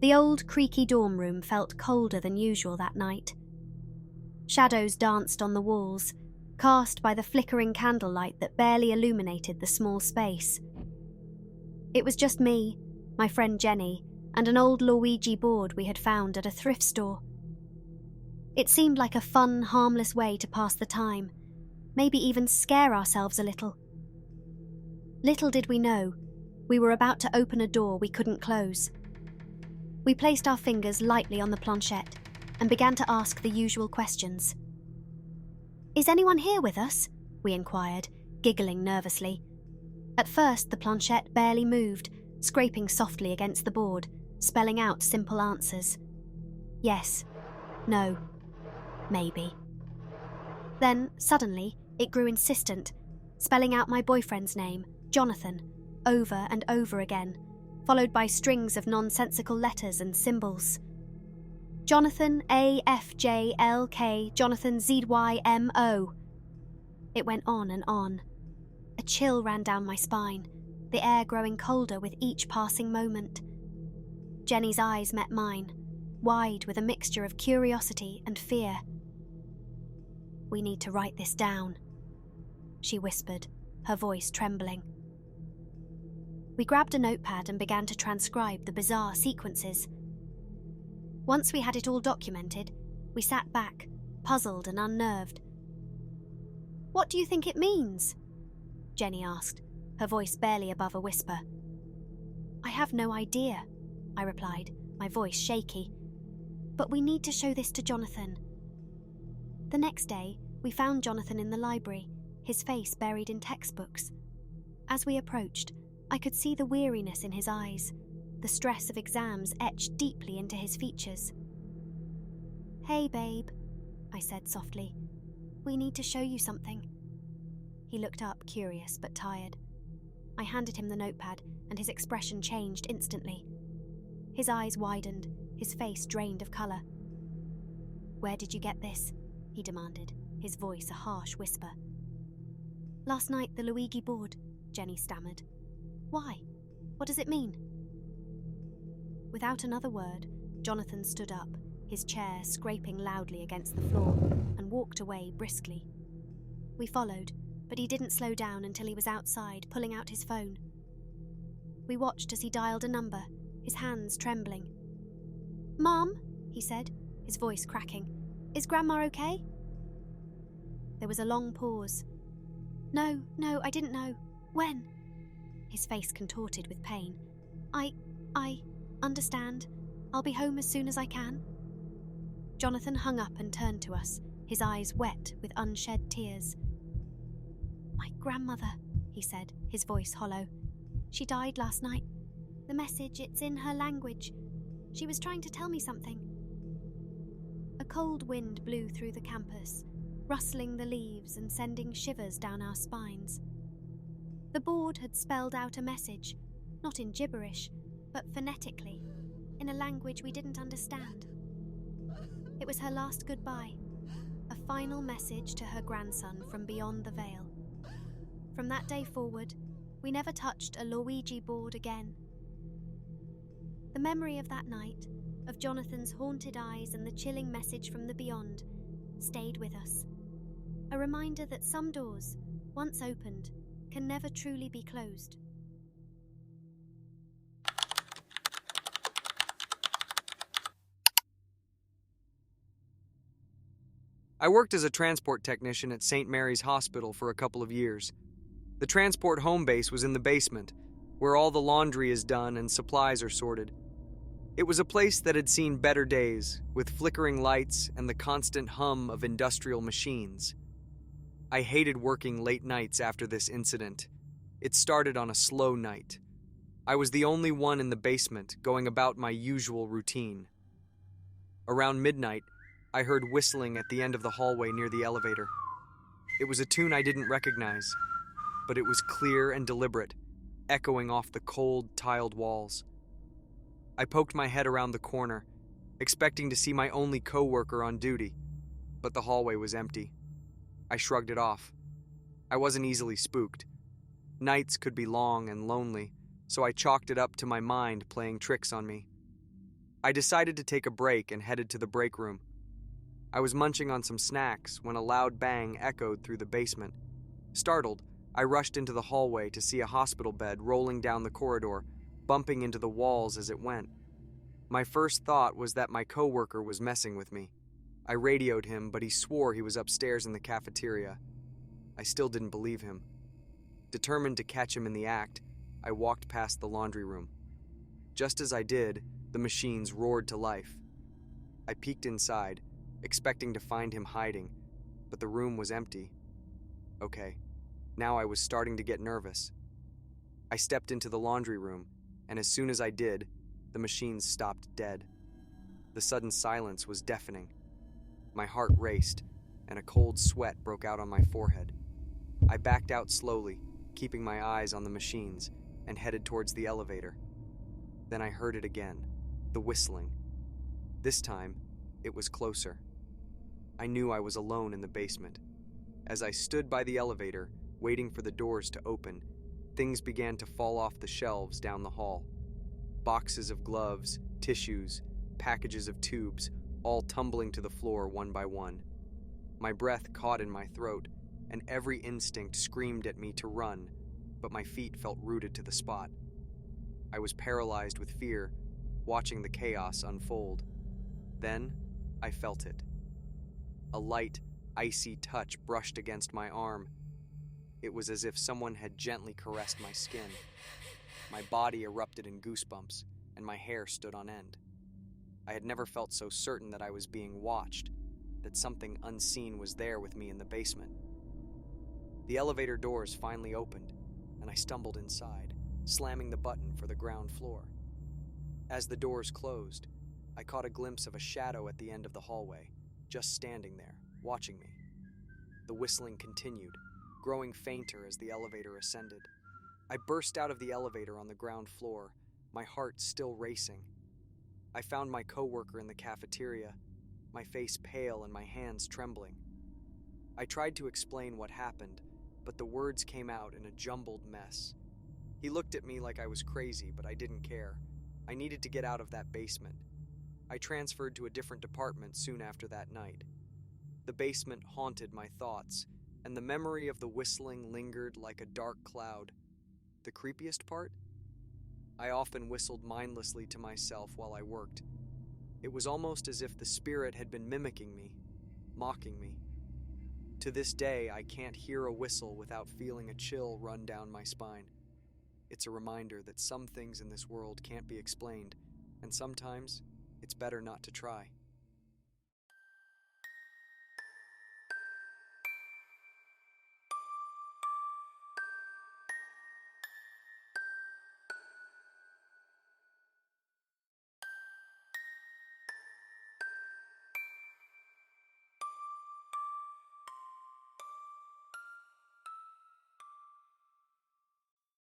The old, creaky dorm room felt colder than usual that night. Shadows danced on the walls, cast by the flickering candlelight that barely illuminated the small space. It was just me, my friend Jenny, and an old Ouija board we had found at a thrift store. It seemed like a fun, harmless way to pass the time, maybe even scare ourselves a little. Little did we know, we were about to open a door we couldn't close. We placed our fingers lightly on the planchette and began to ask the usual questions. "Is anyone here with us?" we inquired, giggling nervously. At first, the planchette barely moved, scraping softly against the board, spelling out simple answers. Yes, no, maybe. Then, suddenly, it grew insistent, spelling out my boyfriend's name, Jonathan, over and over again, followed by strings of nonsensical letters and symbols. Jonathan AFJLK, Jonathan ZYMO. It went on and on. A chill ran down my spine, the air growing colder with each passing moment. Jenny's eyes met mine, wide with a mixture of curiosity and fear. "We need to write this down," she whispered, her voice trembling. We grabbed a notepad and began to transcribe the bizarre sequences. Once we had it all documented, we sat back, puzzled and unnerved. "What do you think it means?" Jenny asked, her voice barely above a whisper. "I have no idea," I replied, my voice shaky. "But we need to show this to Jonathan." The next day, we found Jonathan in the library, his face buried in textbooks. As we approached, I could see the weariness in his eyes, the stress of exams etched deeply into his features. "Hey, babe," I said softly. "We need to show you something." He looked up, curious but tired. I handed him the notepad, and his expression changed instantly. His eyes widened, his face drained of colour. "Where did you get this?" he demanded, his voice a harsh whisper. "Last night, the Ouija board," Jenny stammered. "Why? What does it mean?" Without another word, Jonathan stood up, his chair scraping loudly against the floor, and walked away briskly. We followed, but he didn't slow down until he was outside, pulling out his phone. We watched as he dialed a number, his hands trembling. "Mom," he said, his voice cracking, "is Grandma okay?" There was a long pause. No, I didn't know. When?" His face contorted with pain. I understand. I'll be home as soon as I can." Jonathan hung up and turned to us, his eyes wet with unshed tears. "My grandmother," he said, his voice hollow. "She died last night. The message, it's in her language. She was trying to tell me something." A cold wind blew through the campus, rustling the leaves and sending shivers down our spines. The board had spelled out a message, not in gibberish, but phonetically, in a language we didn't understand. It was her last goodbye, a final message to her grandson from beyond the veil. From that day forward, we never touched a Ouija board again. The memory of that night, of Jonathan's haunted eyes and the chilling message from the beyond, stayed with us. A reminder that some doors, once opened, can never truly be closed. I worked as a transport technician at St. Mary's Hospital for a couple of years. The transport home base was in the basement, where all the laundry is done and supplies are sorted. It was a place that had seen better days, with flickering lights and the constant hum of industrial machines. I hated working late nights after this incident. It started on a slow night. I was the only one in the basement, going about my usual routine. Around midnight, I heard whistling at the end of the hallway near the elevator. It was a tune I didn't recognize, but it was clear and deliberate, echoing off the cold, tiled walls. I poked my head around the corner, expecting to see my only coworker on duty, but the hallway was empty. I shrugged it off. I wasn't easily spooked. Nights could be long and lonely, so I chalked it up to my mind playing tricks on me. I decided to take a break and headed to the break room. I was munching on some snacks when a loud bang echoed through the basement. Startled, I rushed into the hallway to see a hospital bed rolling down the corridor, bumping into the walls as it went. My first thought was that my coworker was messing with me. I radioed him, but he swore he was upstairs in the cafeteria. I still didn't believe him. Determined to catch him in the act, I walked past the laundry room. Just as I did, the machines roared to life. I peeked inside, expecting to find him hiding, but the room was empty. Okay, now I was starting to get nervous. I stepped into the laundry room, and as soon as I did, the machines stopped dead. The sudden silence was deafening. My heart raced, and a cold sweat broke out on my forehead. I backed out slowly, keeping my eyes on the machines, and headed towards the elevator. Then I heard it again, the whistling. This time, it was closer. I knew I was alone in the basement. As I stood by the elevator, waiting for the doors to open, things began to fall off the shelves down the hall. Boxes of gloves, tissues, packages of tubes, all tumbling to the floor one by one. My breath caught in my throat, and every instinct screamed at me to run, but my feet felt rooted to the spot. I was paralyzed with fear, watching the chaos unfold. Then, I felt it. A light, icy touch brushed against my arm. It was as if someone had gently caressed my skin. My body erupted in goosebumps, and my hair stood on end. I had never felt so certain that I was being watched, that something unseen was there with me in the basement. The elevator doors finally opened, and I stumbled inside, slamming the button for the ground floor. As the doors closed, I caught a glimpse of a shadow at the end of the hallway, just standing there, watching me. The whistling continued, growing fainter as the elevator ascended. I burst out of the elevator on the ground floor, my heart still racing. I found my coworker in the cafeteria, my face pale and my hands trembling. I tried to explain what happened, but the words came out in a jumbled mess. He looked at me like I was crazy, but I didn't care. I needed to get out of that basement. I transferred to a different department soon after that night. The basement haunted my thoughts, and the memory of the whistling lingered like a dark cloud. The creepiest part? I often whistled mindlessly to myself while I worked. It was almost as if the spirit had been mimicking me, mocking me. To this day, I can't hear a whistle without feeling a chill run down my spine. It's a reminder that some things in this world can't be explained, and sometimes it's better not to try.